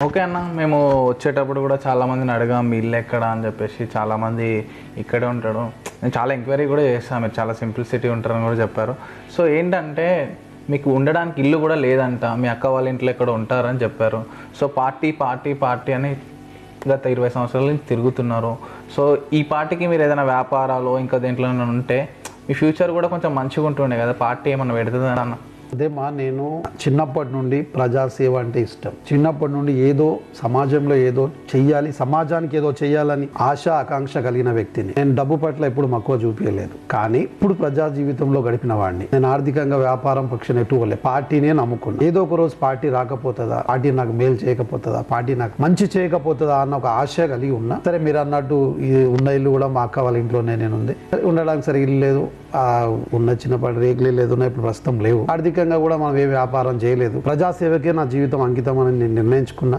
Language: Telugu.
ఓకే అన్న, మేము వచ్చేటప్పుడు కూడా చాలామందిని అడిగాం మీ ఇల్లు ఎక్కడ అని చెప్పేసి. చాలామంది ఇక్కడే ఉంటాడు. నేను చాలా ఎంక్వైరీ కూడా చేస్తాను, మీరు చాలా సింప్లిసిటీ ఉంటారని కూడా చెప్పారు. సో ఏంటంటే మీకు ఉండడానికి ఇల్లు కూడా లేదంట, మీ అక్క వాళ్ళ ఇంట్లో ఎక్కడ ఉంటారని చెప్పారు. సో పార్టీ పార్టీ పార్టీ అని గత 20 సంవత్సరాల నుంచి తిరుగుతున్నారు. సో ఈ పార్టీకి మీరు ఏదైనా వ్యాపారాలు ఇంకా దేంట్లో ఉంటే మీ ఫ్యూచర్ కూడా కొంచెం మంచిగా ఉంటుండే కదా, పార్టీ ఏమన్నా పెడుతుంది అన్న? అదేమా, నేను చిన్నప్పటి నుండి ప్రజాసేవ అంటే ఇష్టం. చిన్నప్పటి నుండి ఏదో సమాజంలో ఏదో చెయ్యాలి, సమాజానికి ఏదో చెయ్యాలని ఆశ ఆకాంక్ష కలిగిన వ్యక్తిని. నేను డబ్బు పట్ల ఎప్పుడు మక్కువ చూపించలేదు, కానీ ఇప్పుడు ప్రజా జీవితంలో గడిపిన వాడిని. నేను ఆర్థికంగా వ్యాపారం పక్షాన ఎటువలే, పార్టీనే నమ్ముకున్నాను. ఏదో ఒక రోజు పార్టీ రాకపోతుందా, పార్టీ నాకు మేలు చేయకపోతుందా, పార్టీ నాకు మంచి చేయకపోతుందా అన్న ఒక ఆశ కలిగి ఉన్నా. సరే, మీరు అన్నట్టు ఈ ఉన్న ఇల్లు కూడా మా అక్క వాళ్ళ ఇంట్లోనే నేను ఉంది. ఉండడానికి సరే ఇల్లు లేదు, ఉన్న చిన్నపాటి రేకులే లేదు, ఇప్పుడు ప్రస్తుతం లేవు. ఆర్థికంగా కూడా మనం ఏ వ్యాపారం చేయలేదు. ప్రజాసేవకే నా జీవితం అంకితం అని నేను నిర్ణయించుకున్నా.